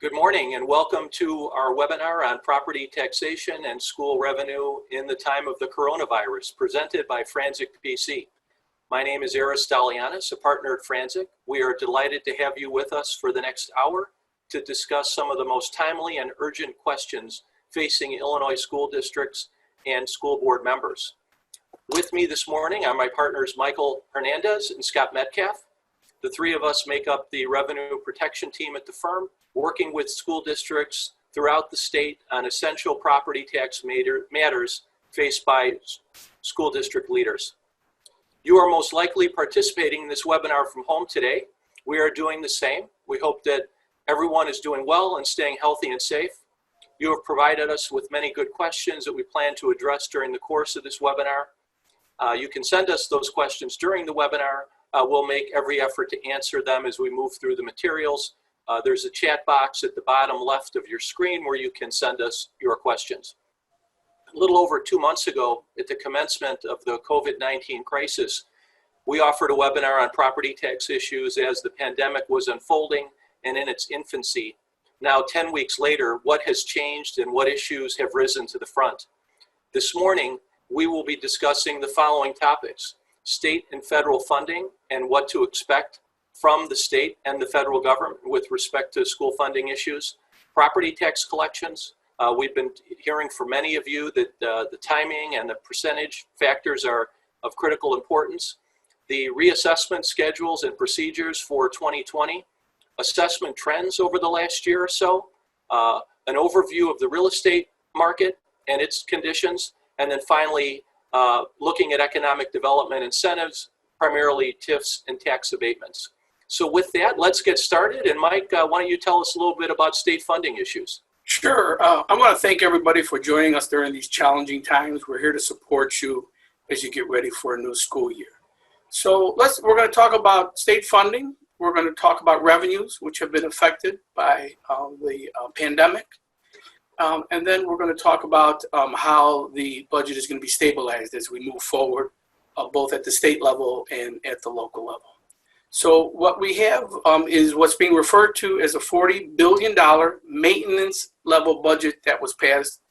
Good morning and welcome to our webinar on property taxation and school revenue in the time of the coronavirus, presented by Franczek PC. My name is Ares Dalianis, a partner at Franczek. We are delighted to have you with us for the next hour to discuss some of the most timely and urgent questions facing Illinois school districts and school board members. With me this morning are my partners Michael Hernandez and Scott Metcalf. The three of us make up the revenue protection team at the firm, working with school districts throughout the state on essential property tax matters faced by school district leaders. You are most likely participating in this webinar from home today. We are doing the same. We hope that everyone is doing well and staying healthy and safe. You have provided us with many good questions that we plan to address during the course of this webinar. You can send us those questions during the webinar. We'll make every effort to answer them as we move through the materials. There's a chat box at the bottom left of your screen where you can send us your questions. A little over 2 months ago, at the commencement of the COVID-19 crisis, we offered a webinar on property tax issues as the pandemic was unfolding and in its infancy. Now, 10 weeks later, what has changed and what issues have risen to the front? This morning, we will be discussing the following topics: state and federal funding and what to expect from the state and the federal government with respect to school funding issues, property tax collections. We've been hearing from many of you that the timing and the percentage factors are of critical importance, the reassessment schedules and procedures for 2020, assessment trends over the last year or so, an overview of the real estate market and its conditions, and then finally, looking at economic development incentives, primarily TIFs and tax abatements. So with that, let's get started. And Mike, why don't you tell us a little bit about state funding issues? Sure. I want to thank everybody for joining us during these challenging times. We're here to support you as you get ready for a new school year. So we're going to talk about state funding. We're going to talk about revenues, which have been affected by the pandemic. And then we're going to talk about how the budget is going to be stabilized as we move forward, both at the state level and at the local level. So what we have is what's being referred to as a $40 billion maintenance level budget that was passed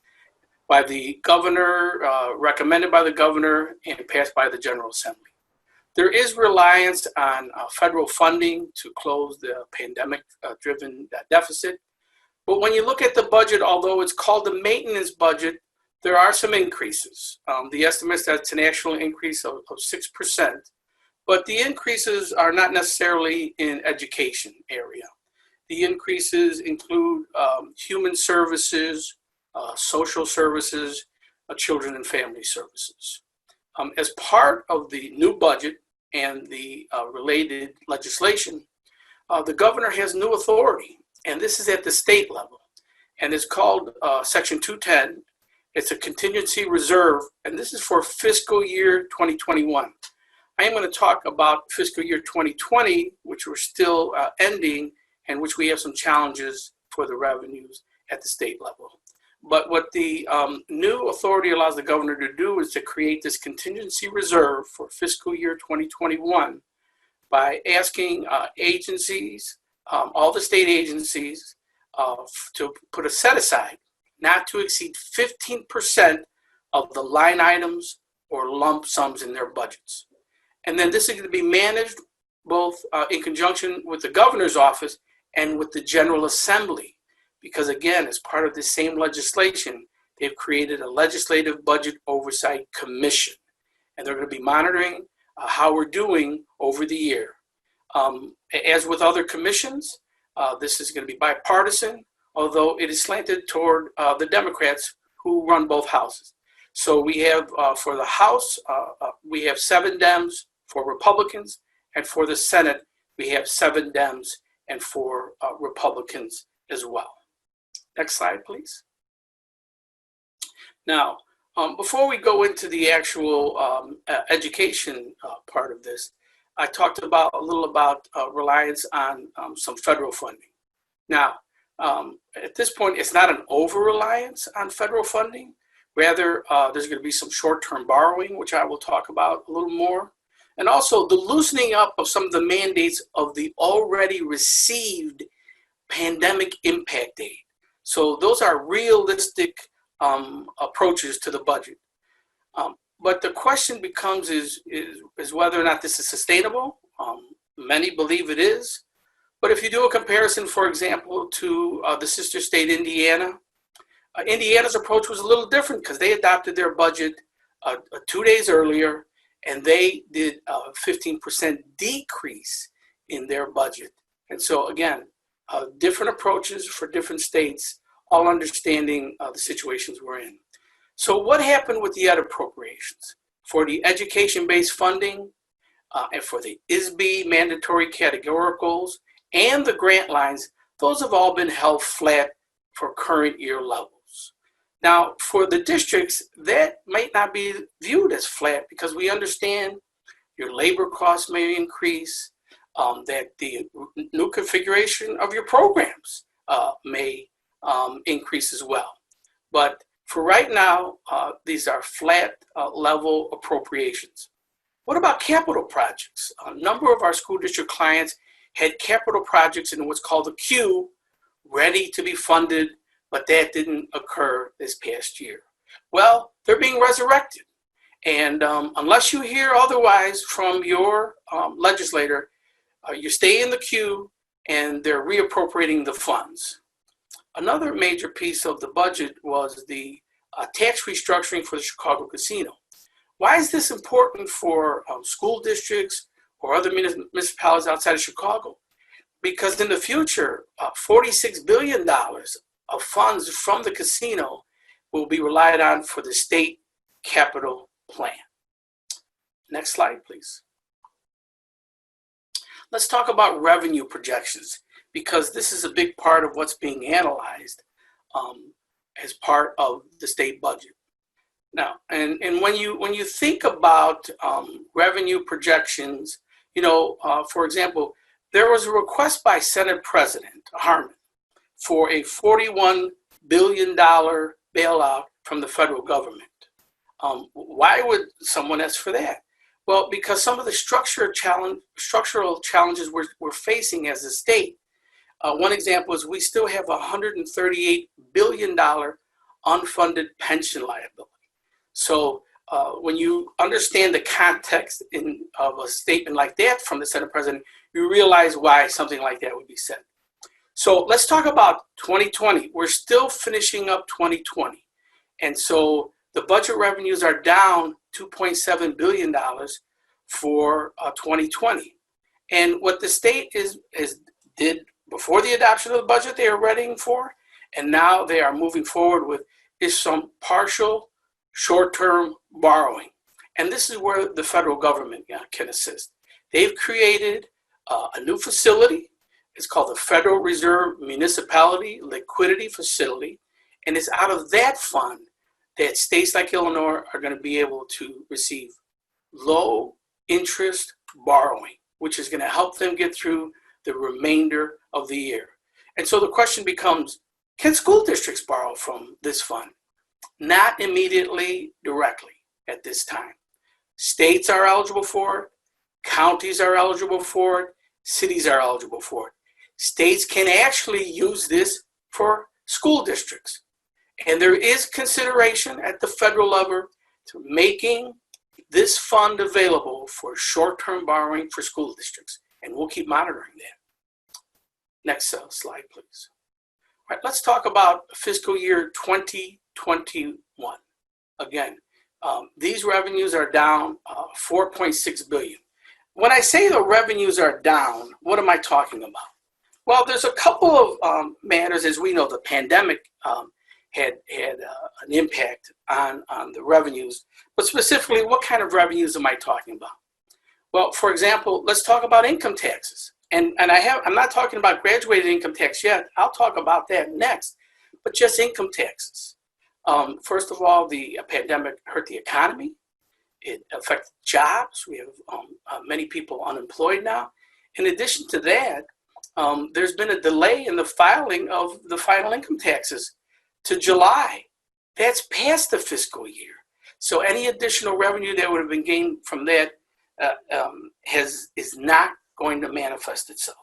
by the governor, recommended by the governor, and passed by the General Assembly. There is reliance on federal funding to close the pandemic-driven deficit. But when you look at the budget, although it's called the maintenance budget, there are some increases. The estimate is that it's an actual increase of 6%. But the increases are not necessarily in education area. The increases include human services, social services, children and family services. As part of the new budget and the related legislation, the governor has new authority, and this is at the state level. And it's called Section 210. It's a contingency reserve, and this is for fiscal year 2021. I am going to talk about fiscal year 2020, which we're still ending, and which we have some challenges for the revenues at the state level. But what the new authority allows the governor to do is to create this contingency reserve for fiscal year 2021 by asking agencies, all the state agencies, to put a set aside not to exceed 15% of the line items or lump sums in their budgets. And then this is going to be managed both in conjunction with the governor's office and with the General Assembly. Because again, as part of the same legislation, they've created a legislative budget oversight commission. And they're going to be monitoring how we're doing over the year. As with other commissions, this is going to be bipartisan, although it is slanted toward the Democrats who run both houses. So we have, for the House, we have 7 Dems, for Republicans, and for the Senate, we have 7 Dems and 4 Republicans as well. Next slide, please. Now, before we go into the actual education part of this, I talked a little about reliance on some federal funding. Now, at this point, it's not an over-reliance on federal funding. Rather, there's going to be some short-term borrowing, which I will talk about a little more. And also the loosening up of some of the mandates of the already received pandemic impact aid. So those are realistic approaches to the budget. But the question becomes is whether or not this is sustainable. Many believe it is. But if you do a comparison, for example, to the sister state Indiana, Indiana's approach was a little different because they adopted their budget 2 days earlier, and they did a 15% decrease in their budget. And so again, different approaches for different states, all understanding the situations we're in. So what happened with the ed appropriations? For the education-based funding and for the ISB mandatory categoricals and the grant lines, those have all been held flat for current year levels. Now, for the districts, that might not be viewed as flat because we understand your labor costs may increase, that the new configuration of your programs may increase as well. But for right now, these are flat level appropriations. What about capital projects? A number of our school district clients had capital projects in what's called the queue, ready to be funded, but that didn't occur this past year. Well, they're being resurrected. And unless you hear otherwise from your legislator, you stay in the queue and they're reappropriating the funds. Another major piece of the budget was the tax restructuring for the Chicago casino. Why is this important for school districts or other municipalities outside of Chicago? Because in the future, $46 billion of funds from the casino will be relied on for the state capital plan. Next slide, please. Let's talk about revenue projections, because this is a big part of what's being analyzed as part of the state budget. Now, and when you think about revenue projections, for example, there was a request by Senate President Harmon for a $41 billion bailout from the federal government. Why would someone ask for that? Well, because some of the structural challenges we're facing as a state. One example is we still have a $138 billion unfunded pension liability. So when you understand the context of a statement like that from the Senate President, you realize why something like that would be said. So let's talk about 2020. We're still finishing up 2020. And so the budget revenues are down $2.7 billion for 2020. And what the state did before the adoption of the budget they are readying for, and now they are moving forward with, is some partial short-term borrowing. And this is where the federal government can assist. They've created a new facility. It's called the Federal Reserve Municipality Liquidity Facility. And it's out of that fund that states like Illinois are going to be able to receive low interest borrowing, which is going to help them get through the remainder of the year. And so the question becomes, can school districts borrow from this fund? Not immediately, directly at this time. States are eligible for it. Counties are eligible for it. Cities are eligible for it. States can actually use this for school districts. And there is consideration at the federal level to making this fund available for short-term borrowing for school districts. And we'll keep monitoring that. Next slide, please. All right, let's talk about fiscal year 2021. Again, these revenues are down $4.6 billion. When I say the revenues are down, what am I talking about? Well, there's a couple of matters. As we know, the pandemic had an impact on the revenues, but specifically, what kind of revenues am I talking about? Well, for example, let's talk about income taxes. And I'm not talking about graduated income tax yet. I'll talk about that next, but just income taxes. First of all, the pandemic hurt the economy. It affected jobs. We have many people unemployed now. In addition to that, there's been a delay in the filing of the final income taxes to July. That's past the fiscal year. So any additional revenue that would have been gained from that is not going to manifest itself.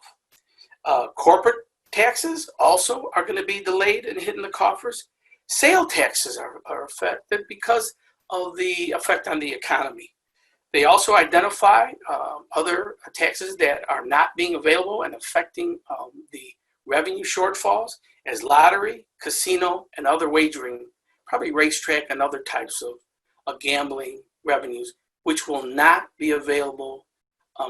Corporate taxes also are going to be delayed and hitting the coffers. Sale taxes are affected because of the effect on the economy. They also identify other taxes that are not being available and affecting the revenue shortfalls as lottery, casino, and other wagering, probably racetrack and other types of gambling revenues, which will not be available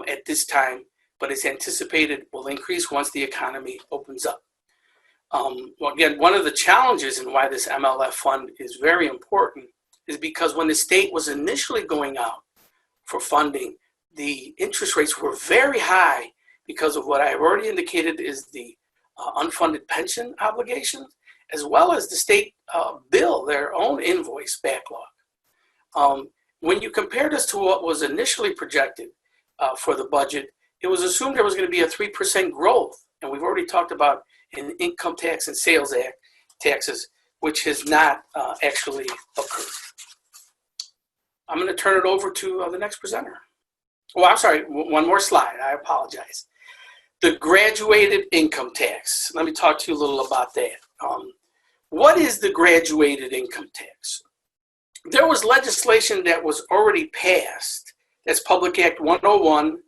at this time, but it's anticipated will increase once the economy opens up. Well, again, one of the challenges and why this MLF fund is very important is because when the state was initially going out for funding, the interest rates were very high because of what I have already indicated is the unfunded pension obligations, as well as the state bill, their own invoice backlog. When you compare this to what was initially projected for the budget, it was assumed there was going to be a 3% growth. And we've already talked about an income tax and sales act taxes, which has not actually occurred. I'm going to turn it over to the next presenter. Oh, I'm sorry, one more slide. I apologize. The graduated income tax. Let me talk to you a little about that. What is the graduated income tax? There was legislation that was already passed. That's Public Act 101-008.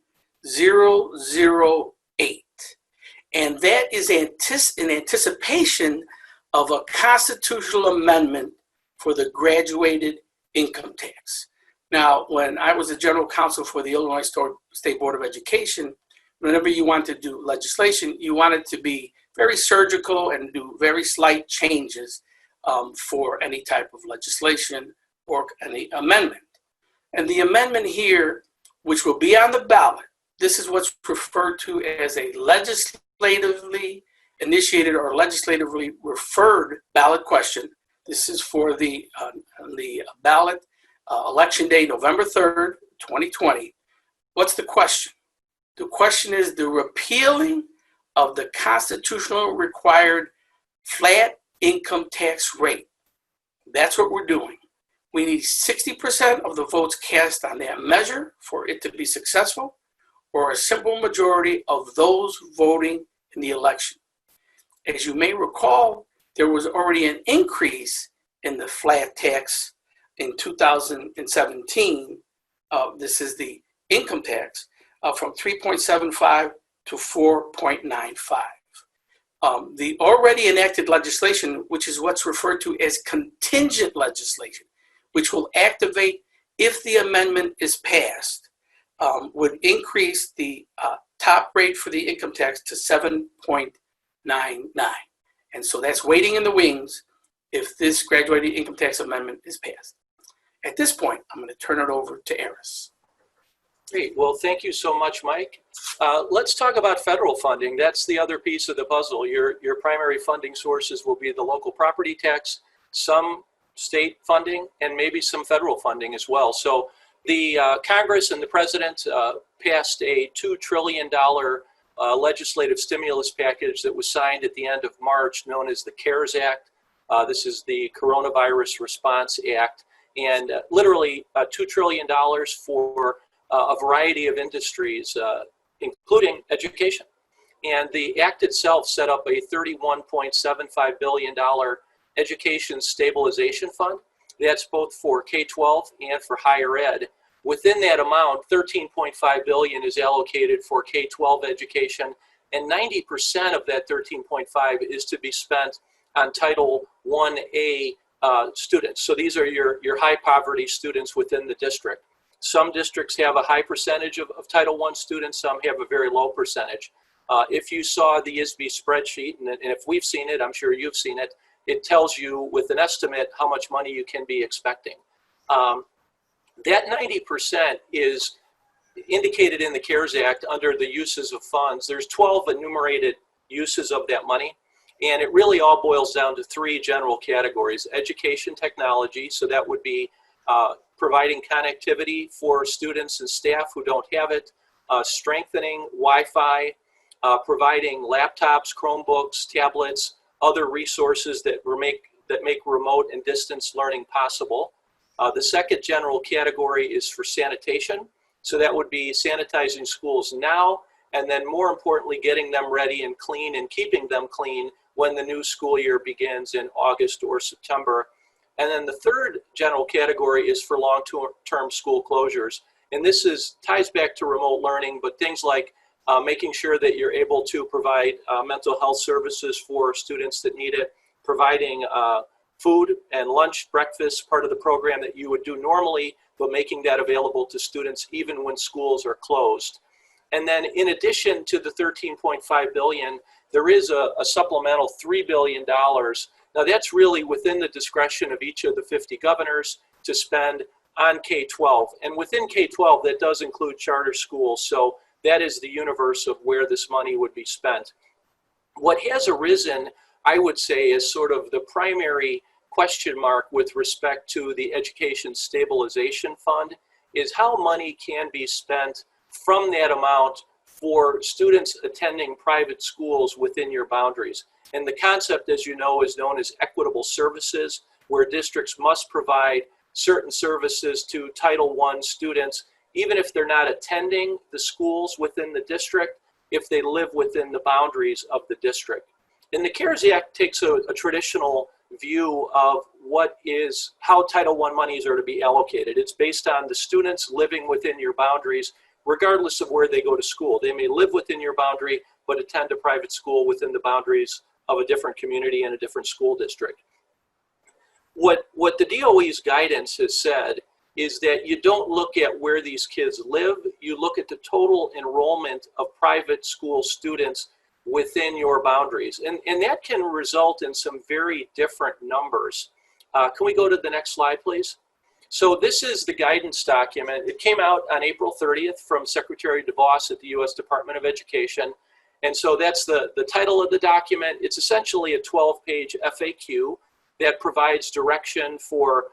And that is in anticipation of a constitutional amendment for the graduated income tax. Now, when I was the general counsel for the Illinois State Board of Education, whenever you want to do legislation, you want it to be very surgical and do very slight changes for any type of legislation or any amendment. And the amendment here, which will be on the ballot, this is what's referred to as a legislatively initiated or legislatively referred ballot question. This is for the ballot election day, November 3rd, 2020. What's the question? The question is the repealing of the constitutional required flat income tax rate. That's what we're doing. We need 60% of the votes cast on that measure for it to be successful, or a simple majority of those voting in the election. As you may recall, there was already an increase in the flat tax in 2017. This is the income tax from 3.75 to 4.95. The already enacted legislation, which is what's referred to as contingent legislation, which will activate if the amendment is passed, would increase the top rate for the income tax to 7.99. And so that's waiting in the wings if this graduated income tax amendment is passed. At this point, I'm going to turn it over to Ares. Great. Well, thank you so much, Mike. Let's talk about federal funding. That's the other piece of the puzzle. Your primary funding sources will be the local property tax, some state funding, and maybe some federal funding as well. So the Congress and the President passed a $2 trillion legislative stimulus package that was signed at the end of March, known as the CARES Act. This is the Coronavirus Response Act, and literally $2 trillion for a variety of industries, including education. And the act itself set up a $31.75 billion education stabilization fund. That's both for K-12 and for higher ed. Within that amount, $13.5 billion is allocated for K-12 education, and 90% of that $13.5 is to be spent on Title I-A students. So these are your high poverty students within the district. Some districts have a high percentage of Title I students, some have a very low percentage. If you saw the ISB spreadsheet, and if we've seen it, I'm sure you've seen it, it tells you with an estimate how much money you can be expecting. That 90% is indicated in the CARES Act under the uses of funds. There's 12 enumerated uses of that money, and it really all boils down to three general categories. Education technology, so that would be providing connectivity for students and staff who don't have it, strengthening Wi-Fi, providing laptops, Chromebooks, tablets, other resources that make remote and distance learning possible. The second general category is for sanitation. So that would be sanitizing schools now and then more importantly, getting them ready and clean and keeping them clean when the new school year begins in August or September. And then the third general category is for long-term school closures. And this ties back to remote learning, but things like making sure that you're able to provide mental health services for students that need it, providing food and lunch, breakfast, part of the program that you would do normally, but making that available to students even when schools are closed. And then in addition to the $13.5 billion, there is a supplemental $3 billion. Now that's really within the discretion of each of the 50 governors to spend on K-12. And within K-12, that does include charter schools. So that is the universe of where this money would be spent. What has arisen, I would say, is sort of the primary question mark with respect to the Education Stabilization Fund is how money can be spent from that amount for students attending private schools within your boundaries. And the concept, as you know, is known as equitable services, where districts must provide certain services to Title I students, even if they're not attending the schools within the district, if they live within the boundaries of the district. And the CARES Act takes a traditional view of how Title I monies are to be allocated. It's based on the students living within your boundaries, regardless of where they go to school. They may live within your boundary, but attend a private school within the boundaries of a different community and a different school district. What the DOE's guidance has said is that you don't look at where these kids live, you look at the total enrollment of private school students within your boundaries. And that can result in some very different numbers. Can we go to the next slide, please? So this is the guidance document. It came out on April 30th from Secretary DeVos at the U.S. Department of Education. And so that's the title of the document. It's essentially a 12-page FAQ that provides direction for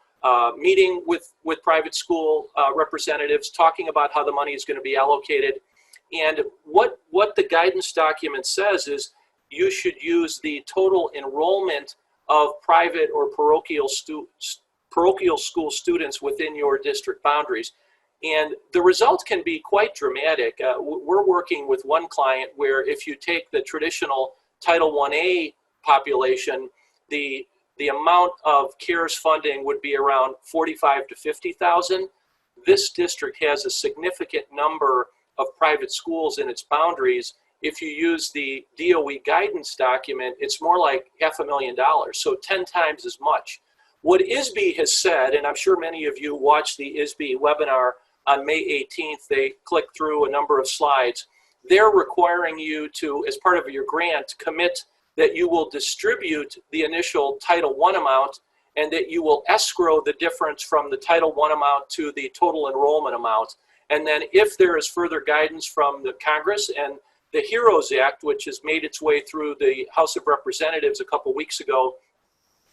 meeting with private school representatives, talking about how the money is going to be allocated. And what the guidance document says is you should use the total enrollment of private or parochial school students within your district boundaries. And the results can be quite dramatic. We're working with one client where if you take the traditional Title I-A population, the amount of CARES funding would be around 45 to 50,000. This district has a significant number of private schools in its boundaries. If you use the DOE guidance document, it's more like $500,000, so 10 times as much. What ISB has said, and I'm sure many of you watched the ISB webinar on May 18th, they clicked through a number of slides. They're requiring you to, as part of your grant, commit that you will distribute the initial Title I amount and that you will escrow the difference from the Title I amount to the total enrollment amount. And then if there is further guidance from the Congress and the HEROES Act, which has made its way through the House of Representatives a couple weeks ago,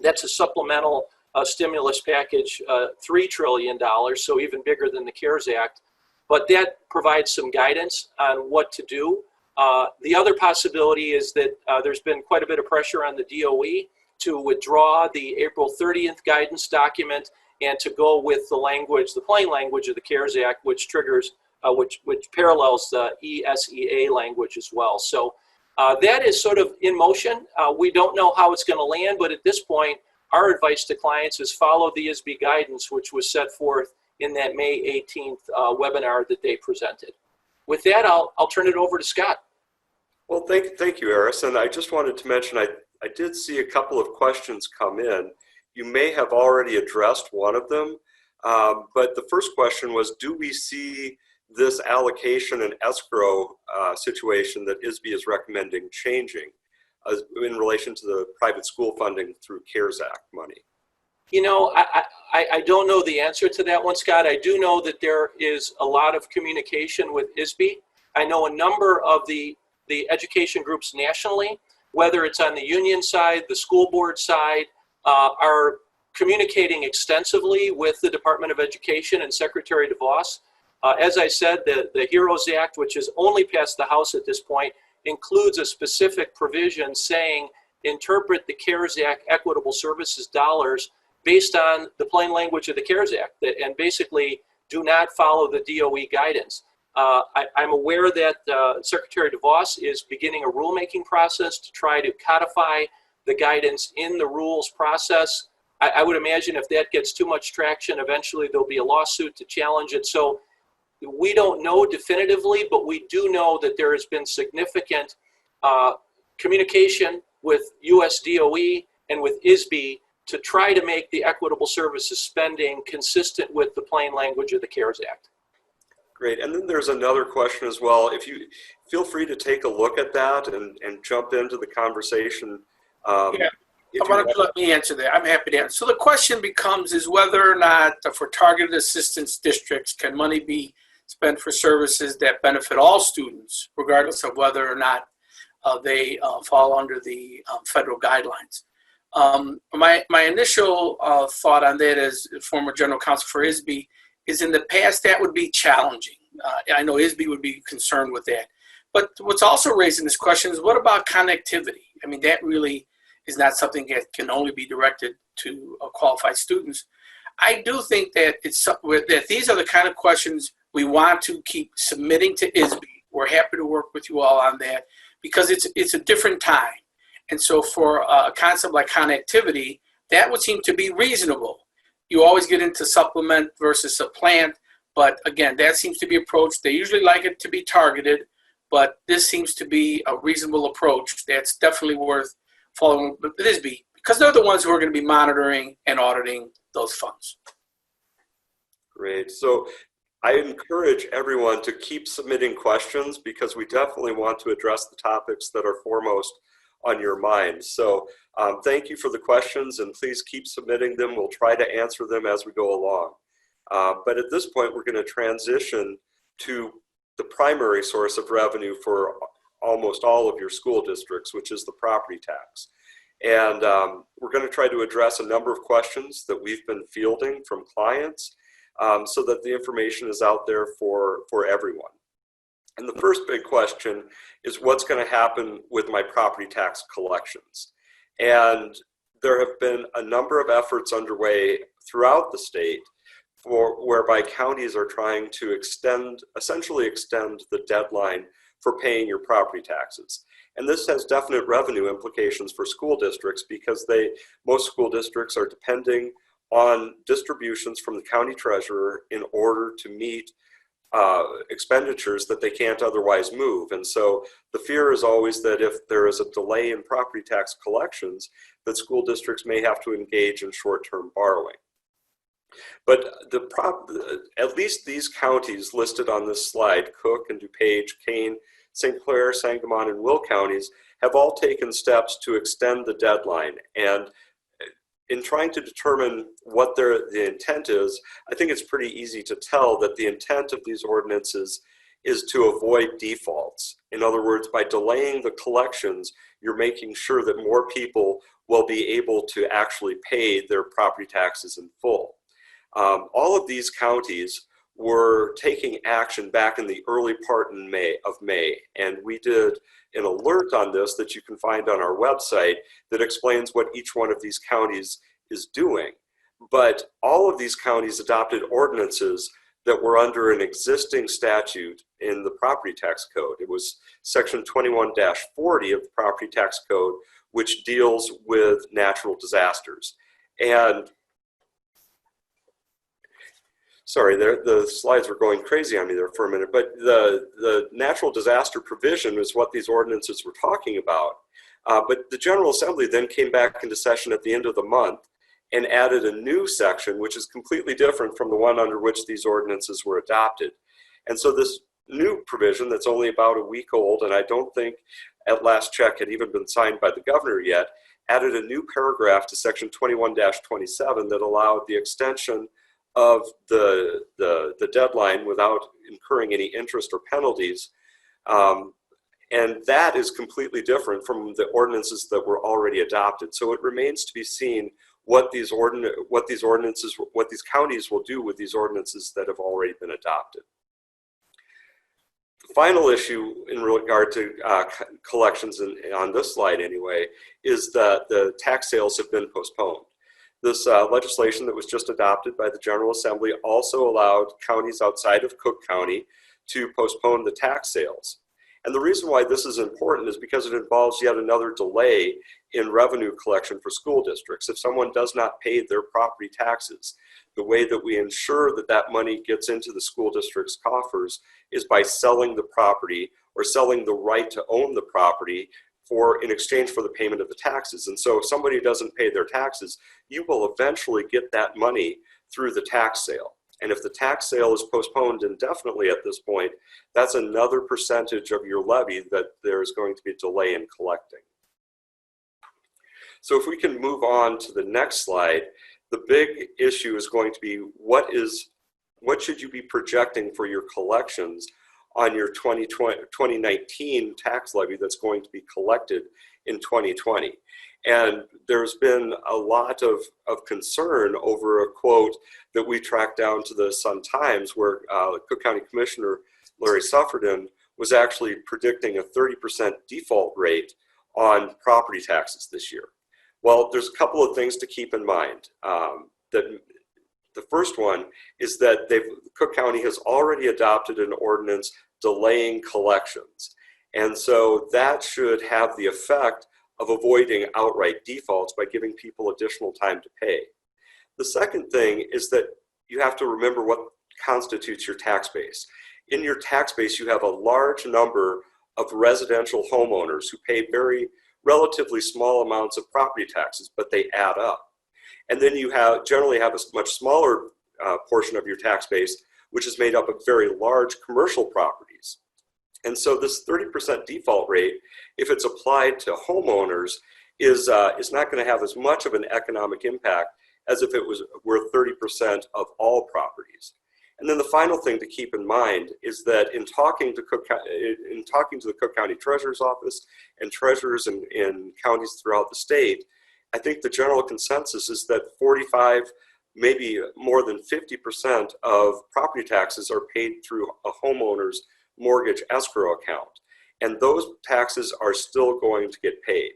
that's a supplemental stimulus package, $3 trillion, so even bigger than the CARES Act. But that provides some guidance on what to do. The other possibility is that there's been quite a bit of pressure on the DOE to withdraw the April 30th guidance document and to go with the language, the plain language of the CARES Act, which triggers, which parallels the ESEA language as well. So that is sort of in motion. We don't know how it's going to land, but at this point, our advice to clients is follow the ISB guidance, which was set forth in that May 18th webinar that they presented. With that, I'll turn it over to Scott. Well, thank you, Ares. And I just wanted to mention, I did see a couple of questions come in. You may have already addressed one of them, but the first question was, do we see this allocation and escrow situation that ISB is recommending changing in relation to the private school funding through CARES Act money? You know, I don't know the answer to that one, Scott. I do know that there is a lot of communication with ISB. I know a number of the education groups nationally, whether it's on the union side, the school board side, are communicating extensively with the Department of Education and Secretary DeVos. As I said, the HEROES Act, which has only passed the House at this point, includes a specific provision saying interpret the CARES Act equitable services dollars based on the plain language of the CARES Act, and basically do not follow the DOE guidance. I'm aware that Secretary DeVos is beginning a rulemaking process to try to codify the guidance in the rules process. I would imagine if that gets too much traction, eventually there'll be a lawsuit to challenge it. So we don't know definitively, but we do know that there has been significant communication with US DOE and with ISB to try to make the equitable services spending consistent with the plain language of the CARES Act. Great. And then there's another question as well. If you feel free to take a look at that and jump into the conversation. Yeah. Why don't you let me answer that? I'm happy to answer. So the question becomes is whether or not for targeted assistance districts, can money be spent for services that benefit all students, regardless of whether or not they fall under the federal guidelines. My initial thought on that as former general counsel for ISB is in the past that would be challenging. I know ISB would be concerned with that. But what's also raising this question is what about connectivity? I mean, that really is not something that can only be directed to qualified students. I do think that that these are the kind of questions we want to keep submitting to ISB. We're happy to work with you all on that because it's a different time. And so for a concept like connectivity, that would seem to be reasonable. You always get into supplement versus supplant, but again, that seems to be approached. They usually like it to be targeted, but this seems to be a reasonable approach that's definitely worth following with ISB because they're the ones who are going to be monitoring and auditing those funds. Great. So I encourage everyone to keep submitting questions because we definitely want to address the topics that are foremost on your mind. So thank you for the questions and please keep submitting them. We'll try to answer them as we go along. But at this point, we're going to transition to the primary source of revenue for almost all of your school districts, which is the property tax. And we're going to try to address a number of questions that we've been fielding from clients so that the information is out there for everyone. And the first big question is what's going to happen with my property tax collections? And there have been a number of efforts underway throughout the state whereby counties are trying to essentially extend the deadline for paying your property taxes. And this has definite revenue implications for school districts because most school districts are depending on distributions from the county treasurer in order to meet expenditures that they can't otherwise move. And so the fear is always that if there is a delay in property tax collections, that school districts may have to engage in short-term borrowing. But at least these counties listed on this slide, Cook and DuPage, Kane, St. Clair, Sangamon, and Will counties have all taken steps to extend the deadline. And in trying to determine what the intent is, I think it's pretty easy to tell that the intent of these ordinances is to avoid defaults. In other words, by delaying the collections, you're making sure that more people will be able to actually pay their property taxes in full. All of these counties were taking action back in the early part of May, and we did an alert on this that you can find on our website that explains what each one of these counties is doing. But all of these counties adopted ordinances that were under an existing statute in the property tax code. It was section 21-40 of the property tax code, which deals with natural disasters. And sorry, the slides were going crazy on me there for a minute, but the natural disaster provision is what these ordinances were talking about. But the General Assembly then came back into session at the end of the month and added a new section, which is completely different from the one under which these ordinances were adopted. And so this new provision that's only about a week old, and I don't think at last check had even been signed by the governor yet, added a new paragraph to section 21-27 that allowed the extension of the deadline without incurring any interest or penalties. And that is completely different from the ordinances that were already adopted. So it remains to be seen what these counties will do with these ordinances that have already been adopted. The final issue in regard to collections on this slide anyway, is that the tax sales have been postponed. This legislation that was just adopted by the General Assembly also allowed counties outside of Cook County to postpone the tax sales. And the reason why this is important is because it involves yet another delay in revenue collection for school districts. If someone does not pay their property taxes, the way that we ensure that that money gets into the school district's coffers is by selling the property or selling the right to own the property in exchange for the payment of the taxes. And so if somebody doesn't pay their taxes, you will eventually get that money through the tax sale. And if the tax sale is postponed indefinitely at this point, that's another percentage of your levy that there's going to be a delay in collecting. So if we can move on to the next slide, the big issue is going to be what should you be projecting for your collections on your 2019 tax levy that's going to be collected in 2020. And there's been a lot of concern over a quote that we tracked down to the Sun-Times where Cook County Commissioner Larry Suffredin was actually predicting a 30% default rate on property taxes this year. Well, there's a couple of things to keep in mind. The first one is that Cook County has already adopted an ordinance delaying collections. And so that should have the effect of avoiding outright defaults by giving people additional time to pay. The second thing is that you have to remember what constitutes your tax base. In your tax base, you have a large number of residential homeowners who pay relatively small amounts of property taxes, but they add up. And then you generally have a much smaller portion of your tax base, which is made up of very large commercial properties. And so this 30% default rate, if it's applied to homeowners, is not going to have as much of an economic impact as if it were 30% of all properties. And then the final thing to keep in mind is that in talking to the Cook County Treasurer's Office and treasurers in counties throughout the state, I think the general consensus is that 45, maybe more than 50% of property taxes are paid through a homeowner's mortgage escrow account. And those taxes are still going to get paid.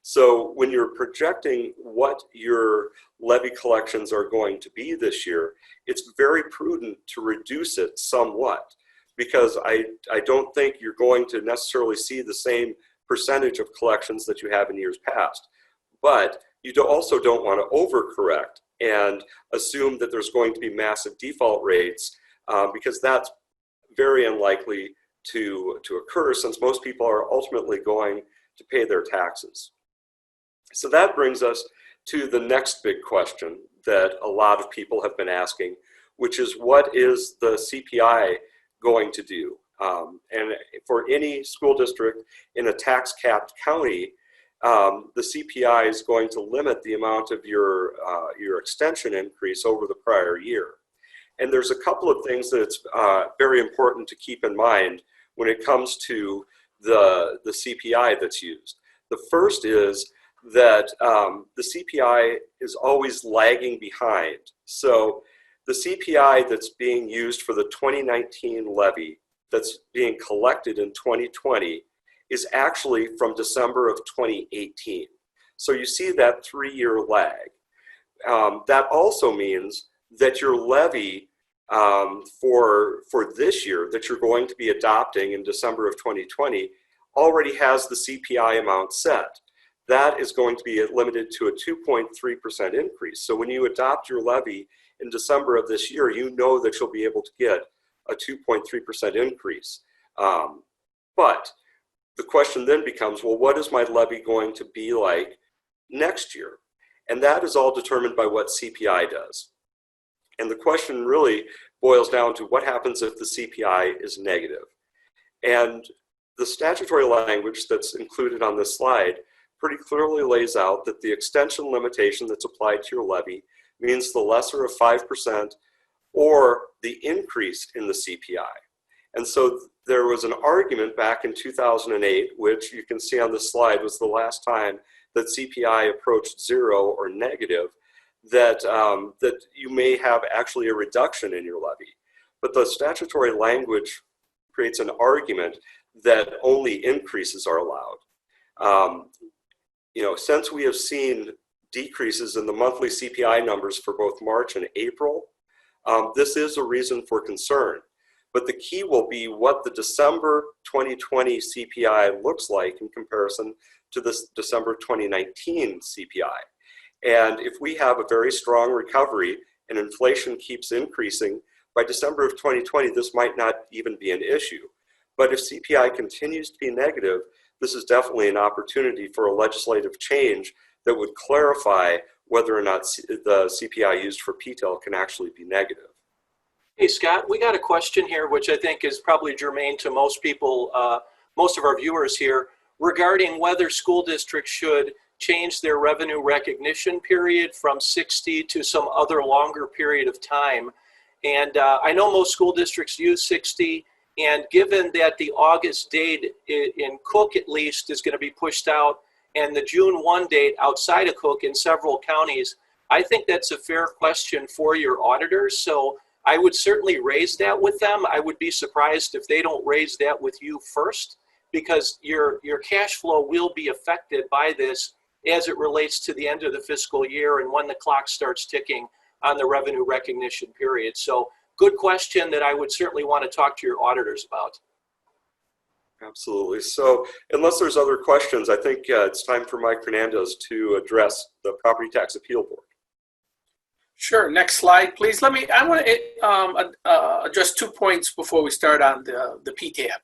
So when you're projecting what your levy collections are going to be this year, it's very prudent to reduce it somewhat, because I don't think you're going to necessarily see the same percentage of collections that you have in years past. But you also don't want to overcorrect and assume that there's going to be massive default rates, because that's very unlikely to occur, since most people are ultimately going to pay their taxes. So that brings us to the next big question that a lot of people have been asking, which is what is the CPI going to do? And for any school district in a tax-capped county, the CPI is going to limit the amount of your extension increase over the prior year. And there's a couple of things that it's very important to keep in mind when it comes to the CPI that's used. The first is that the CPI is always lagging behind. So the CPI that's being used for the 2019 levy that's being collected in 2020 is actually from December of 2018. So you see that 3-year lag. That also means that your levy for this year that you're going to be adopting in December of 2020 already has the CPI amount set. That is going to be limited to a 2.3% increase. So when you adopt your levy in December of this year, you know that you'll be able to get a 2.3% increase. But the question then becomes, well, what is my levy going to be like next year? And that is all determined by what CPI does. And the question really boils down to what happens if the CPI is negative. And the statutory language that's included on this slide pretty clearly lays out that the extension limitation that's applied to your levy means the lesser of 5% or the increase in the CPI. And so there was an argument back in 2008, which you can see on this slide was the last time that CPI approached zero or negative, that you may have actually a reduction in your levy. But the statutory language creates an argument that only increases are allowed. Since we have seen decreases in the monthly CPI numbers for both March and April, this is a reason for concern. but the key will be what the December 2020 CPI looks like in comparison to the December 2019 CPI. And if we have a very strong recovery and inflation keeps increasing, by December of 2020, this might not even be an issue. But if CPI continues to be negative, this is definitely an opportunity for a legislative change that would clarify whether or not the CPI used for PTEL can actually be negative. Hey, Scott, we got a question here, which I think is probably germane to most people, most of our viewers here, regarding whether school districts should change their revenue recognition period from 60 to some other longer period of time. And I know most school districts use 60, and given that the August date in Cook at least is going to be pushed out, and the June 1 date outside of Cook in several counties, I think that's a fair question for your auditors. So I would certainly raise that with them. I would be surprised if they don't raise that with you first, because your cash flow will be affected by this as it relates to the end of the fiscal year and when the clock starts ticking on the revenue recognition period. So good question that I would certainly want to talk to your auditors about. Absolutely. So unless there's other questions, I think it's time for Mike Hernandez to address the Property Tax Appeal Board. Sure. Next slide, please. I want to address 2 points before we start on the PTAB.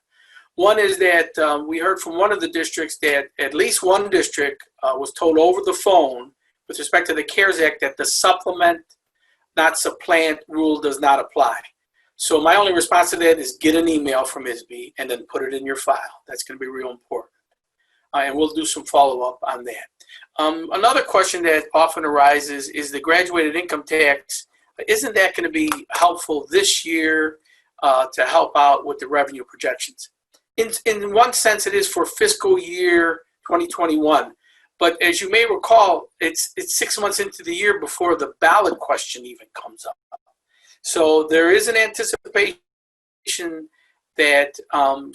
One is that we heard from one of the districts that at least one district was told over the phone with respect to the CARES Act that the supplement, not supplant rule does not apply. So my only response to that is get an email from ISB and then put it in your file. That's going to be real important. And we'll do some follow-up on that. Another question that often arises is the graduated income tax. Isn't that going to be helpful this year to help out with the revenue projections? In one sense, it is for fiscal year 2021. But as you may recall, it's 6 months into the year before the ballot question even comes up. So there is an anticipation that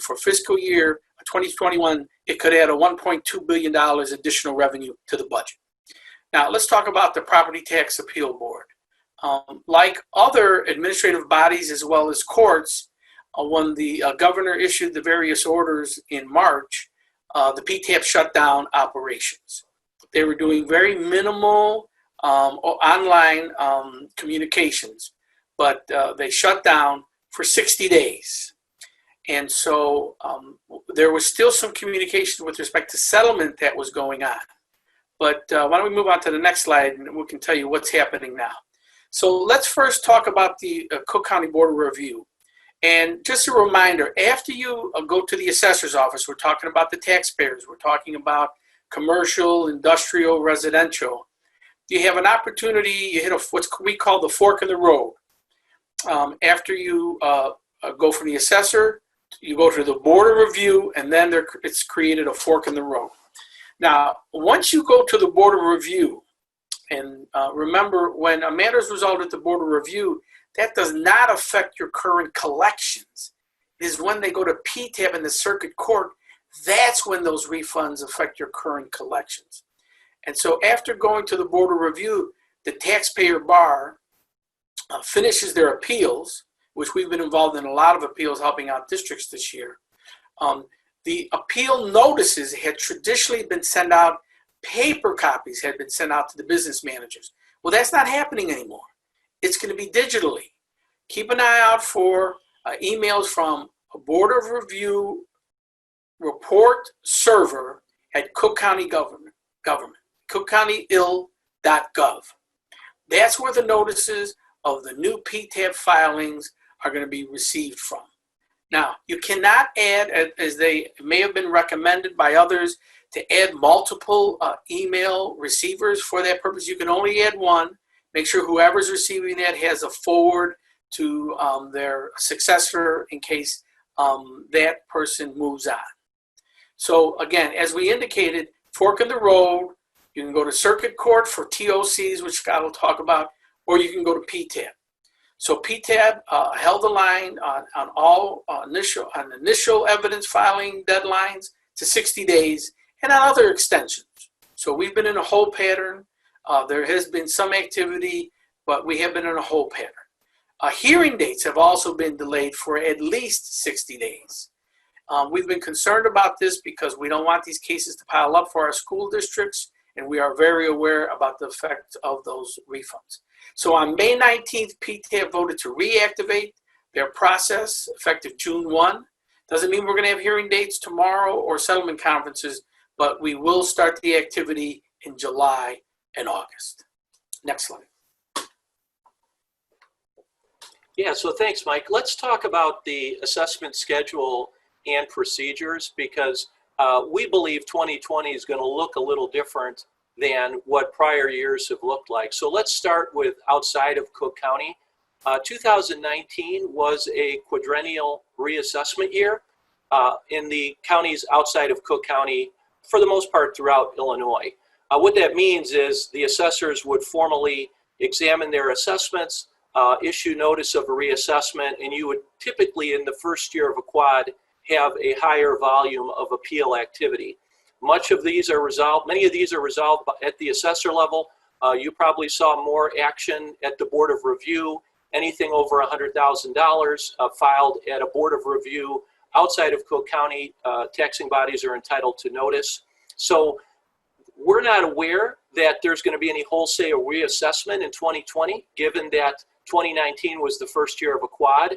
for fiscal year 2021, it could add a $1.2 billion additional revenue to the budget. Now, let's talk about the Property Tax Appeal Board. Like other administrative bodies as well as courts, when the governor issued the various orders in March, the PTAB shut down operations. They were doing very minimal online communications, but they shut down for 60 days. And so there was still some communication with respect to settlement that was going on. But why don't we move on to the next slide and we can tell you what's happening now. So let's first talk about the Cook County Board of Review. And just a reminder, after you go to the assessor's office, we're talking about the taxpayers, we're talking about commercial, industrial, residential. You have an opportunity, you hit what we call the fork in the road. After you go from the assessor, you go to the Board of Review, and then it's created a fork in the road. Now, once you go to the Board of Review, and remember, when a matter is resolved at the Board of Review, that does not affect your current collections. It is when they go to PTAB in the circuit court, that's when those refunds affect your current collections. And so after going to the Board of Review, the taxpayer bar finishes their appeals, which we've been involved in a lot of appeals helping out districts this year. The appeal notices had traditionally been sent out, paper copies had been sent out to the business managers. Well, that's not happening anymore. It's going to be digitally. Keep an eye out for emails from a Board of Review report server at Cook County Government, cookcountyill.gov. That's where the notices of the new PTAB filings are going to be received from. Now, you cannot add, as they may have been recommended by others, to add multiple email receivers for that purpose. You can only add one. Make sure whoever's receiving that has a forward to their successor in case that person moves on. So again, as we indicated, fork in the road, you can go to circuit court for TOCs, which Scott will talk about, or you can go to PTAB. So PTAB held the line on all initial evidence filing deadlines to 60 days and on other extensions. So we've been in a hold pattern. There has been some activity, but we have been in a hold pattern. Hearing dates have also been delayed for at least 60 days. We've been concerned about this because we don't want these cases to pile up for our school districts, and we are very aware about the effect of those refunds. So on May 19th, PTAB voted to reactivate their process effective June 1. Doesn't mean we're going to have hearing dates tomorrow or settlement conferences, but we will start the activity in July and August. Next slide. Yeah, so thanks, Mike. Let's talk about the assessment schedule and procedures, because we believe 2020 is going to look a little different than what prior years have looked like. So let's start with outside of Cook County. 2019 was a quadrennial reassessment year in the counties outside of Cook County, for the most part throughout Illinois. What that means is the assessors would formally examine their assessments, issue notice of a reassessment, and you would typically in the first year of a quad have a higher volume of appeal activity. Many of these are resolved at the assessor level. You probably saw more action at the Board of Review. Anything over $100,000 filed at a Board of Review outside of Cook County, taxing bodies are entitled to notice. So we're not aware that there's going to be any wholesale reassessment in 2020, given that 2019 was the first year of a quad.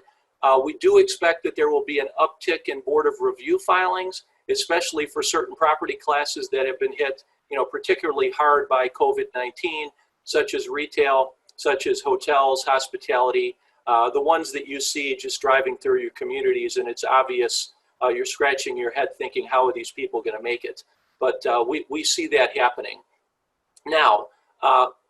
We do expect that there will be an uptick in Board of Review filings, especially for certain property classes that have been hit, particularly hard by COVID-19, such as retail, such as hotels, hospitality, the ones that you see just driving through your communities, and it's obvious you're scratching your head thinking, how are these people going to make it? But we see that happening. Now,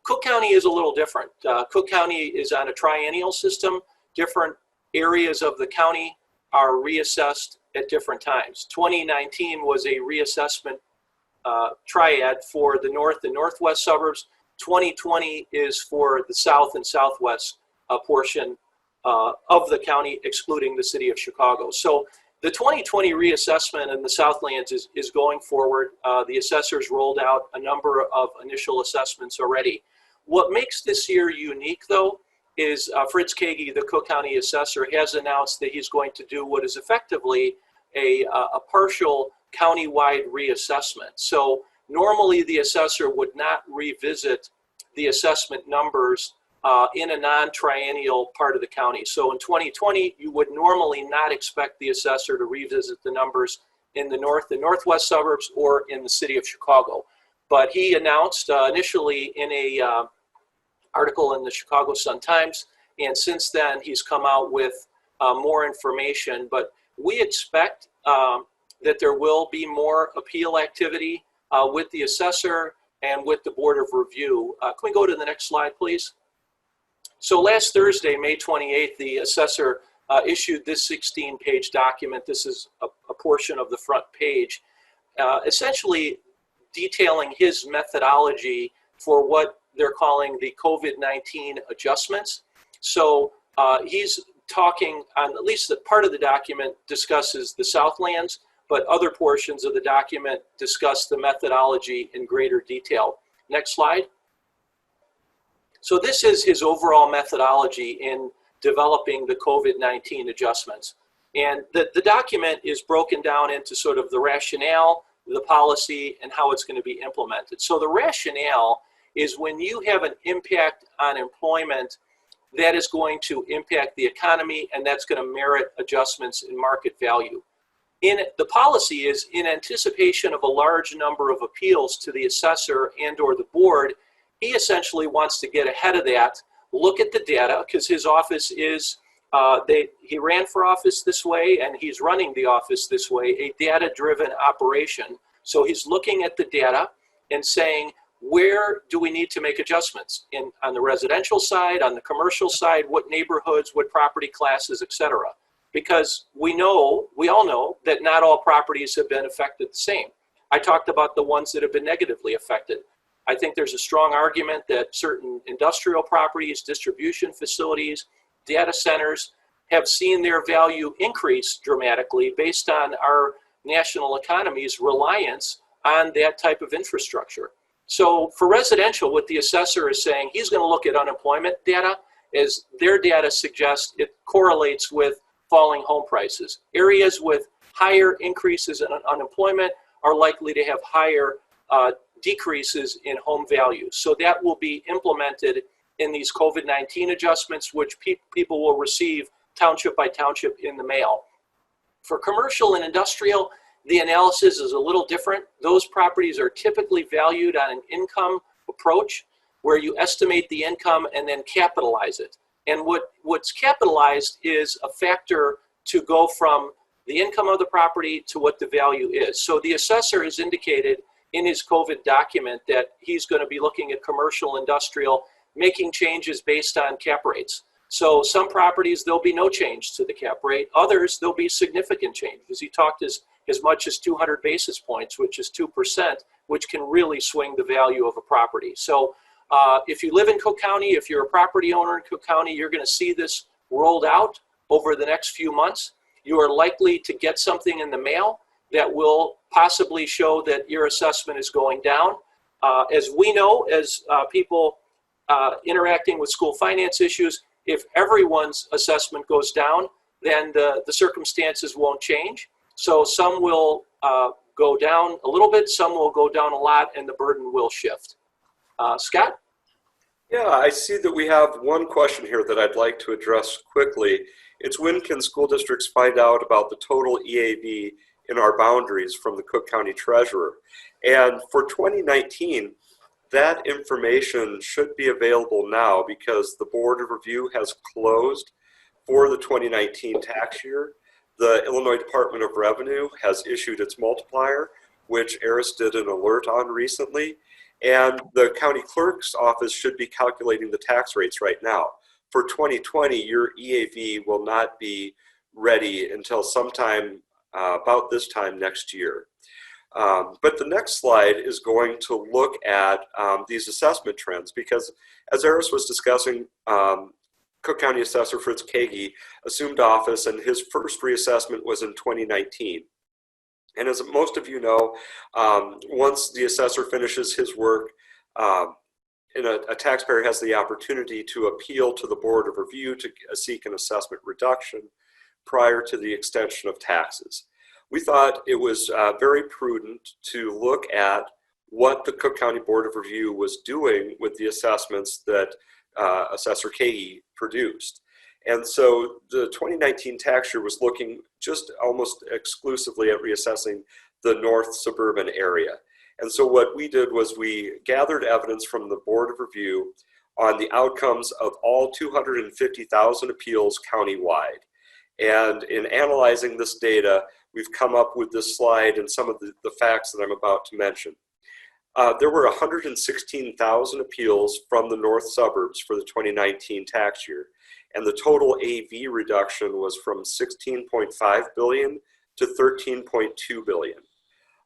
Cook County is a little different. Cook County is on a triennial system. Different areas of the county are reassessed at different times. 2019 was a reassessment triad for the north and northwest suburbs. 2020 is for the south and southwest portion of the county, excluding the city of Chicago. So the 2020 reassessment in the Southlands is going forward. The assessors rolled out a number of initial assessments already. What makes this year unique, though, is Fritz Kagi, the Cook County assessor, has announced that he's going to do what is effectively a partial countywide reassessment. So normally the assessor would not revisit the assessment numbers in a non-triennial part of the county. So in 2020, you would normally not expect the assessor to revisit the numbers in the north and northwest suburbs or in the city of Chicago. But he announced initially in a article in the Chicago Sun-Times, and since then he's come out with more information. But we expect that there will be more appeal activity with the assessor and with the Board of Review. Can we go to the next slide, please? So last Thursday, May 28th, the assessor issued this 16-page document. This is a portion of the front page, essentially detailing his methodology for what they're calling the COVID-19 adjustments. So he's talking on at least the part of the document discusses the Southlands, but other portions of the document discuss the methodology in greater detail. Next slide. So this is his overall methodology in developing the COVID-19 adjustments. And the document is broken down into sort of the rationale, the policy, and how it's going to be implemented. So the rationale is when you have an impact on employment, that is going to impact the economy, and that's going to merit adjustments in market value. The policy is in anticipation of a large number of appeals to the assessor and or the board. He essentially wants to get ahead of that, look at the data, because his office is, he ran for office this way and he's running the office this way, a data-driven operation. So he's looking at the data and saying, where do we need to make adjustments? On the residential side, on the commercial side, what neighborhoods, what property classes, et cetera. Because we all know that not all properties have been affected the same. I talked about the ones that have been negatively affected. I think there's a strong argument that certain industrial properties, distribution facilities, data centers have seen their value increase dramatically based on our national economy's reliance on that type of infrastructure. So for residential, what the assessor is saying, he's going to look at unemployment data as their data suggests, it correlates with falling home prices. Areas with higher increases in unemployment are likely to have higher decreases in home values. So that will be implemented in these COVID-19 adjustments, which people will receive township by township in the mail. For commercial and industrial, the analysis is a little different. Those properties are typically valued on an income approach, where you estimate the income and then capitalize it. And what's capitalized is a factor to go from the income of the property to what the value is. So the assessor has indicated in his COVID document that he's going to be looking at commercial, industrial, making changes based on cap rates. So some properties, there'll be no change to the cap rate. Others, there'll be significant changes. He talked as much as 200 basis points, which is 2%, which can really swing the value of a property. So if you live in Cook County, if you're a property owner in Cook County, you're going to see this rolled out over the next few months. You are likely to get something in the mail that will possibly show that your assessment is going down. As we know, as people interacting with school finance issues, if everyone's assessment goes down, then the circumstances won't change. So some will go down a little bit, some will go down a lot, and the burden will shift. Scott? Yeah, I see that we have one question here that I'd like to address quickly. It's when can school districts find out about the total EAV in our boundaries from the Cook County Treasurer? And for 2019, that information should be available now because the Board of Review has closed for the 2019 tax year. The Illinois Department of Revenue has issued its multiplier, which Ares did an alert on recently. And the county clerk's office should be calculating the tax rates right now. For 2020, your EAV will not be ready until sometime about this time next year. But the next slide is going to look at these assessment trends because as Ares was discussing, Cook County Assessor Fritz Kagi assumed office and his first reassessment was in 2019. And as most of you know, once the assessor finishes his work, a taxpayer has the opportunity to appeal to the Board of Review to seek an assessment reduction prior to the extension of taxes. We thought it was very prudent to look at what the Cook County Board of Review was doing with the assessments that Assessor Kagi produced. And so the 2019 tax year was looking just almost exclusively at reassessing the north suburban area. And so what we did was we gathered evidence from the Board of Review on the outcomes of all 250,000 appeals countywide. And in analyzing this data, we've come up with this slide and some of the facts that I'm about to mention. There were 116,000 appeals from the north suburbs for the 2019 tax year. And the total AV reduction was from $16.5 billion to $13.2 billion.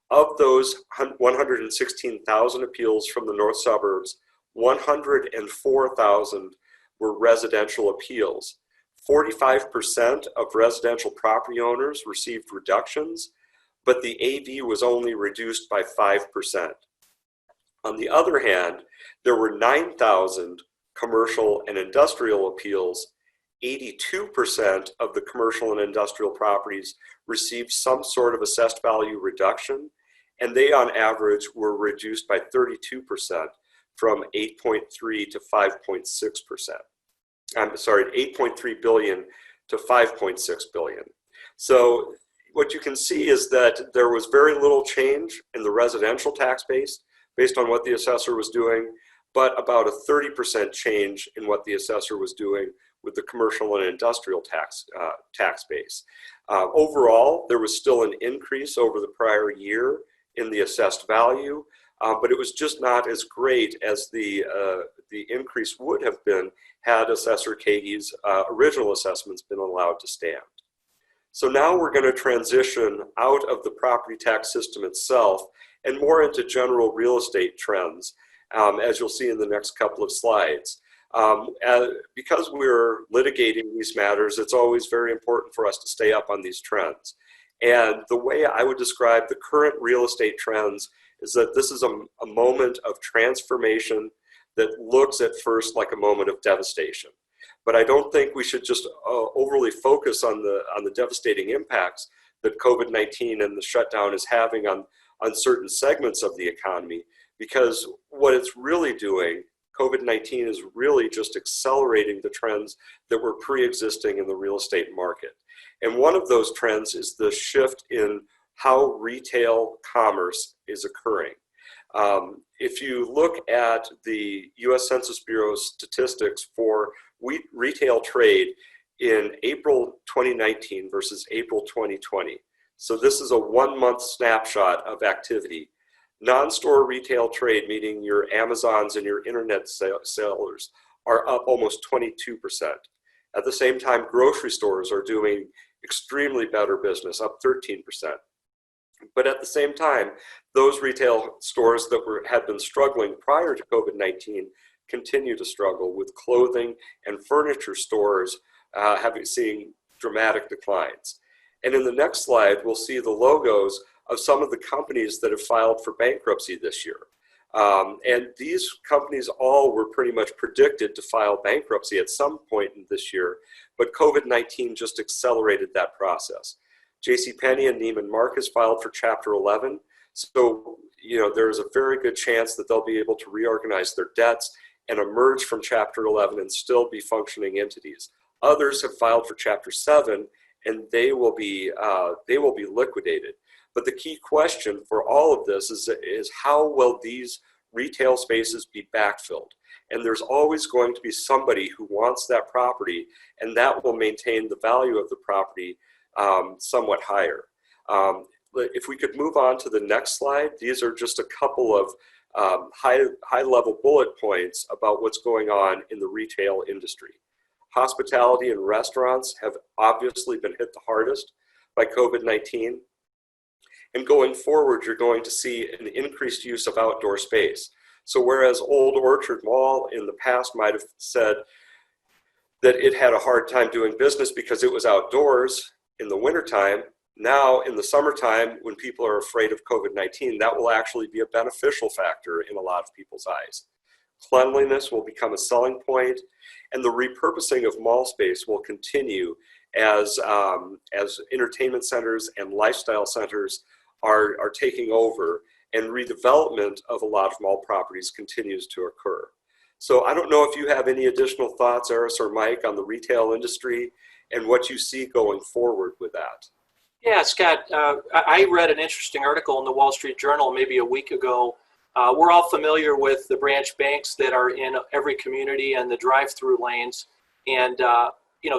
Of those 116,000 appeals from the north suburbs, 104,000 were residential appeals. 45% of residential property owners received reductions, but the AV was only reduced by 5%. On the other hand, there were 9,000 commercial and industrial appeals. 82% of the commercial and industrial properties received some sort of assessed value reduction, and they on average were reduced by 32% from 8.3 to 5.6%. I'm sorry, 8.3 billion to 5.6 billion. So what you can see is that there was very little change in the residential tax base based on what the assessor was doing, but about a 30% change in what the assessor was doing with the commercial and industrial tax base. Overall, there was still an increase over the prior year in the assessed value, but it was just not as great as the increase would have been had Assessor Kagi's original assessments been allowed to stand. So now we're going to transition out of the property tax system itself and more into general real estate trends, as you'll see in the next couple of slides. Because we're litigating these matters, it's always very important for us to stay up on these trends. And the way I would describe the current real estate trends is that this is a moment of transformation that looks at first like a moment of devastation. but I don't think we should just overly focus on the devastating impacts that COVID-19 and the shutdown is having on certain segments of the economy, because what it's really doing, COVID-19 is really just accelerating the trends that were pre-existing in the real estate market. And one of those trends is the shift in how retail commerce is occurring. If you look at the US Census Bureau's statistics for retail trade in April 2019 versus April 2020, so this is a 1-month snapshot of activity. Non-store retail trade, meaning your Amazons and your internet sellers, are up almost 22%. At the same time, grocery stores are doing extremely better business, up 13%. But at the same time, those retail stores that had been struggling prior to COVID-19 continue to struggle, with clothing and furniture stores seeing dramatic declines. And in the next slide, we'll see the logos of some of the companies that have filed for bankruptcy this year. And these companies all were pretty much predicted to file bankruptcy at some point in this year, but COVID-19 just accelerated that process. JCPenney and Neiman Marcus filed for Chapter 11. So, there's a very good chance that they'll be able to reorganize their debts and emerge from Chapter 11 and still be functioning entities. Others have filed for Chapter 7, and they will be liquidated. But the key question for all of this is how will these retail spaces be backfilled? And there's always going to be somebody who wants that property, and that will maintain the value of the property somewhat higher. If we could move on to the next slide, these are just a couple of high-level bullet points about what's going on in the retail industry. Hospitality and restaurants have obviously been hit the hardest by COVID-19. And going forward, you're going to see an increased use of outdoor space. So whereas Old Orchard Mall in the past might have said that it had a hard time doing business because it was outdoors in the wintertime, now in the summertime, when people are afraid of COVID-19, that will actually be a beneficial factor in a lot of people's eyes. Cleanliness will become a selling point, and the repurposing of mall space will continue as entertainment centers and lifestyle centers are taking over, and redevelopment of a lot of mall properties continues to occur. So I don't know if you have any additional thoughts, Ares or Mike, on the retail industry and what you see going forward with that. Yeah, Scott, I read an interesting article in the Wall Street Journal maybe a week ago. We're all familiar with the branch banks that are in every community and the drive-through lanes. And,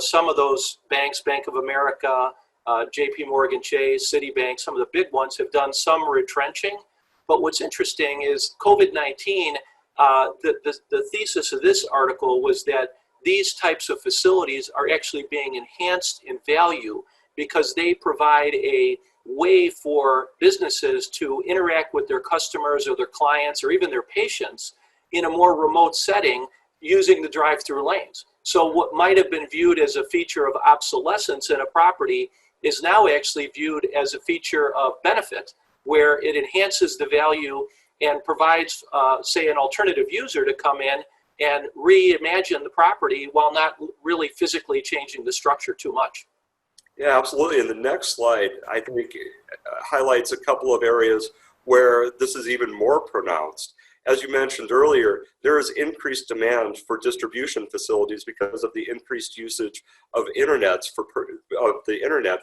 some of those banks, Bank of America, JP Morgan Chase, Citibank, some of the big ones have done some retrenching. But what's interesting is COVID-19, the thesis of this article was that these types of facilities are actually being enhanced in value because they provide a way for businesses to interact with their customers or their clients or even their patients in a more remote setting using the drive-through lanes. So what might have been viewed as a feature of obsolescence in a property is now actually viewed as a feature of benefit, where it enhances the value and provides, say, an alternative user to come in and reimagine the property while not really physically changing the structure too much. Yeah, absolutely. And the next slide, I think, highlights a couple of areas where this is even more pronounced. As you mentioned earlier, there is increased demand for distribution facilities because of the increased usage of the internet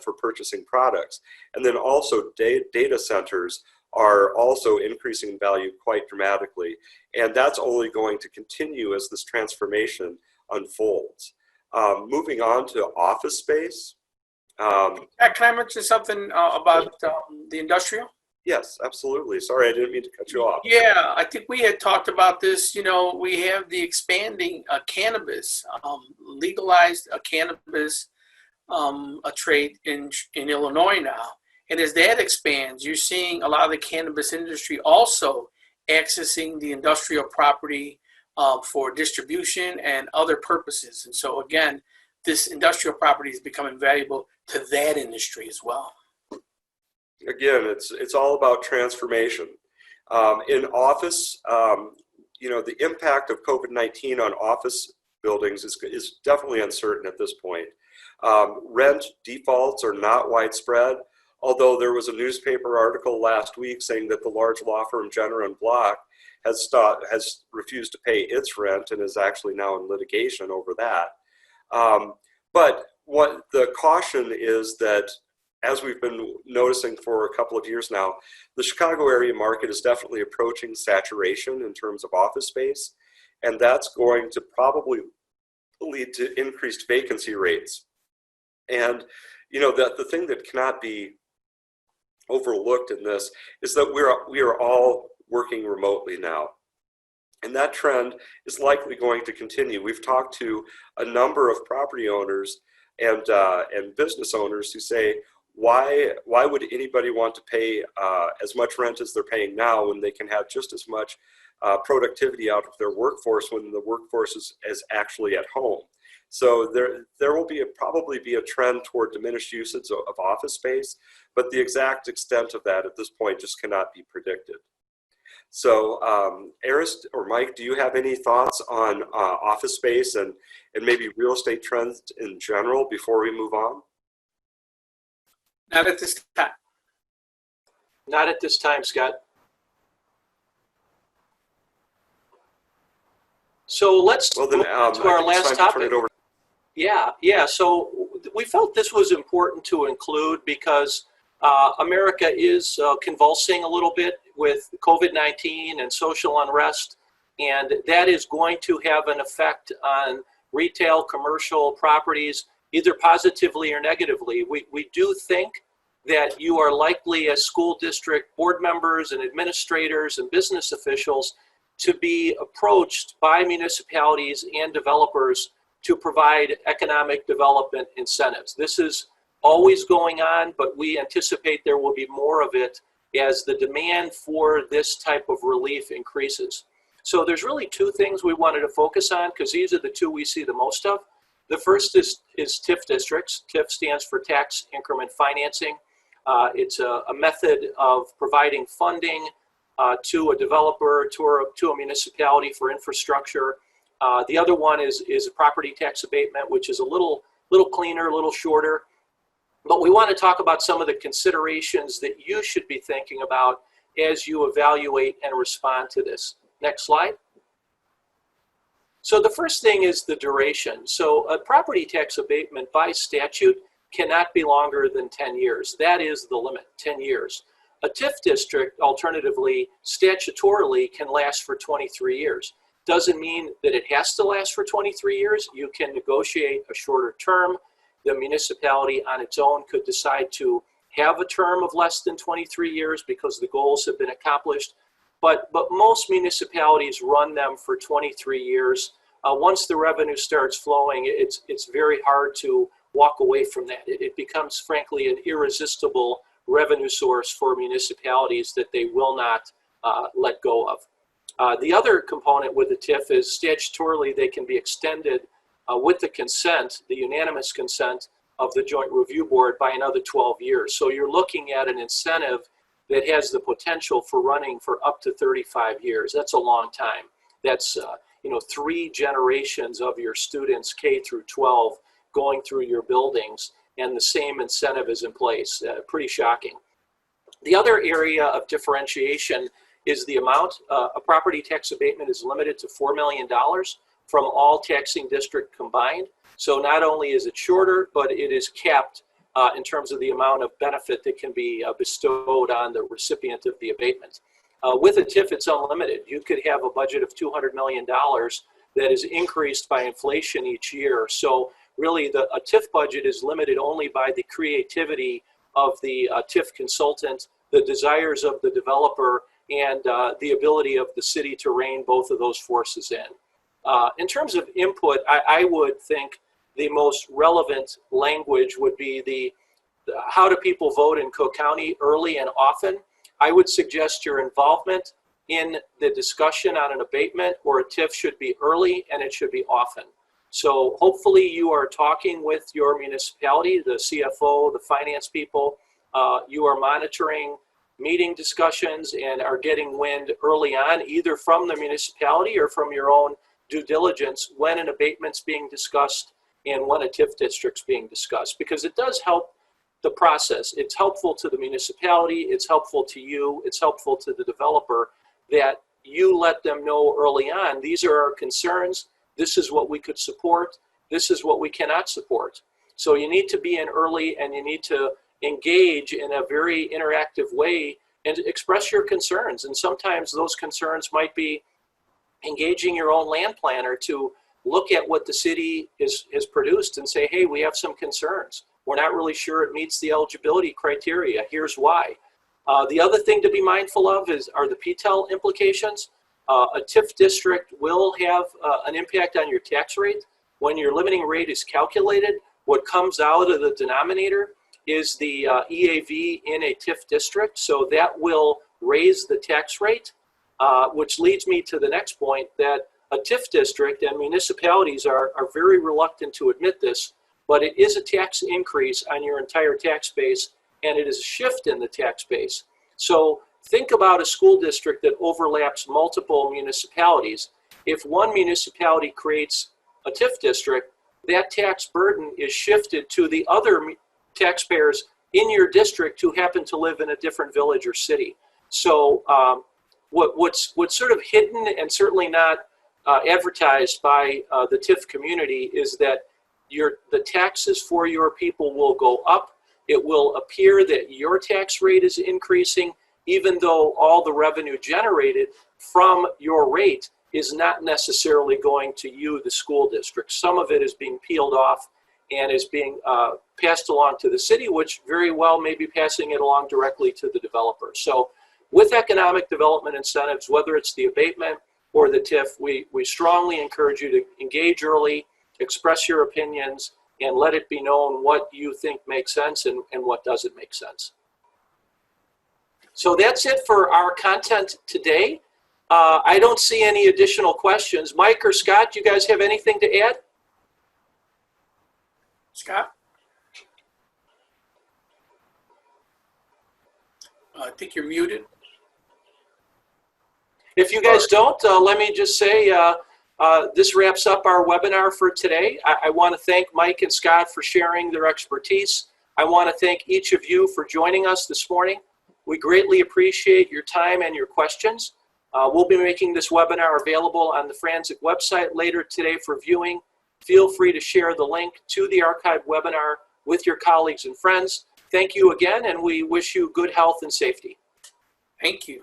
for purchasing products. And then also data centers are also increasing in value quite dramatically. And that's only going to continue as this transformation unfolds. Moving on to office space. Can I mention something about the industrial? Yes, absolutely. Sorry, I didn't mean to cut you off. Yeah, I think we had talked about this. We have the expanding cannabis, legalized cannabis a trade in Illinois now. And as that expands, you're seeing a lot of the cannabis industry also accessing the industrial property for distribution and other purposes. And so again, this industrial property is becoming valuable to that industry as well. Again, it's all about transformation. In office, the impact of COVID-19 on office buildings is definitely uncertain at this point. Rent defaults are not widespread, although there was a newspaper article last week saying that the large law firm Jenner and Block has refused to pay its rent and is actually now in litigation over that. But what the caution is that, as we've been noticing for a couple of years now, the Chicago area market is definitely approaching saturation in terms of office space, and that's going to probably lead to increased vacancy rates. And you know, the thing that cannot be overlooked in this is that we are all working remotely now. And that trend is likely going to continue. We've talked to a number of property owners and business owners who say, why would anybody want to pay as much rent as they're paying now when they can have just as much productivity out of their workforce when the workforce is actually at home? So there will probably be a trend toward diminished usage of office space, but the exact extent of that at this point just cannot be predicted. So Ares or Mike, do you have any thoughts on office space and maybe real estate trends in general before we move on? Not at this time. Not at this time, Scott. So let's move to our last topic. Yeah. So we felt this was important to include because America is convulsing a little bit with COVID-19 and social unrest, and that is going to have an effect on retail, commercial properties, either positively or negatively. We do think that you are likely, as school district board members and administrators and business officials, to be approached by municipalities and developers to provide economic development incentives. This is always going on, but we anticipate there will be more of it as the demand for this type of relief increases. So there's really two things we wanted to focus on because these are the two we see the most of. The first is TIF districts. TIF stands for tax increment financing. It's a method of providing funding to a developer, to a municipality for infrastructure. The other one is a property tax abatement, which is a little cleaner, a little shorter. But we want to talk about some of the considerations that you should be thinking about as you evaluate and respond to this. Next slide. So the first thing is the duration. So a property tax abatement by statute cannot be longer than 10 years. That is the limit, 10 years. A TIF district, alternatively, statutorily can last for 23 years. Doesn't mean that it has to last for 23 years. You can negotiate a shorter term. The municipality on its own could decide to have a term of less than 23 years because the goals have been accomplished. But most municipalities run them for 23 years. Once the revenue starts flowing, it's very hard to walk away from that. It becomes, frankly, an irresistible revenue source for municipalities that they will not let go of. The other component with the TIF is statutorily they can be extended with the consent, the unanimous consent of the Joint Review Board by another 12 years. So you're looking at an incentive that has the potential for running for up to 35 years. That's a long time. That's 3 generations of your students K through 12 going through your buildings, and the same incentive is in place. Pretty shocking. The other area of differentiation is the amount. A property tax abatement is limited to $4 million from all taxing district combined. So not only is it shorter, but it is capped in terms of the amount of benefit that can be bestowed on the recipient of the abatement. With a TIF, it's unlimited. You could have a budget of $200 million that is increased by inflation each year. So really, a TIF budget is limited only by the creativity of the TIF consultant, the desires of the developer, and the ability of the city to rein both of those forces in. In terms of input, I would think the most relevant language would be the how do people vote in Cook County early and often. I would suggest your involvement in the discussion on an abatement or a TIF should be early and it should be often. So hopefully you are talking with your municipality, the CFO, the finance people. You are monitoring meeting discussions and are getting wind early on, either from the municipality or from your own due diligence when an abatement's being discussed and when a TIF district's being discussed, because it does help the process. It's helpful to the municipality, it's helpful to you, it's helpful to the developer that you let them know early on, these are our concerns, this is what we could support, this is what we cannot support. So you need to be in early, and you need to engage in a very interactive way and express your concerns. And sometimes those concerns might be engaging your own land planner to look at what the city has produced and say, hey, we have some concerns. We're not really sure it meets the eligibility criteria. Here's why. The other thing to be mindful of are the PTEL implications. A TIF district will have an impact on your tax rate. When your limiting rate is calculated, what comes out of the denominator is the EAV in a TIF district. So that will raise the tax rate, which leads me to the next point, that a TIF district, and municipalities are very reluctant to admit this, but it is a tax increase on your entire tax base, and it is a shift in the tax base. So think about a school district that overlaps multiple municipalities. If one municipality creates a TIF district, that tax burden is shifted to the other taxpayers in your district who happen to live in a different village or city. So what's sort of hidden and certainly not advertised by the TIF community is that the taxes for your people will go up. It will appear that your tax rate is increasing, even though all the revenue generated from your rate is not necessarily going to you, the school district. Some of it is being peeled off and is being passed along to the city, which very well may be passing it along directly to the developer. So with economic development incentives, whether it's the abatement or the TIF, we strongly encourage you to engage early, express your opinions, and let it be known what you think makes sense and what doesn't make sense. So that's it for our content today. I don't see any additional questions. Mike or Scott, do you guys have anything to add? Scott? I think you're muted. If you guys don't, let me just say this wraps up our webinar for today. I want to thank Mike and Scott for sharing their expertise. I want to thank each of you for joining us this morning. We greatly appreciate your time and your questions. We'll be making this webinar available on the Franczek website later today for viewing. Feel free to share the link to the archived webinar with your colleagues and friends. Thank you again, and we wish you good health and safety. Thank you.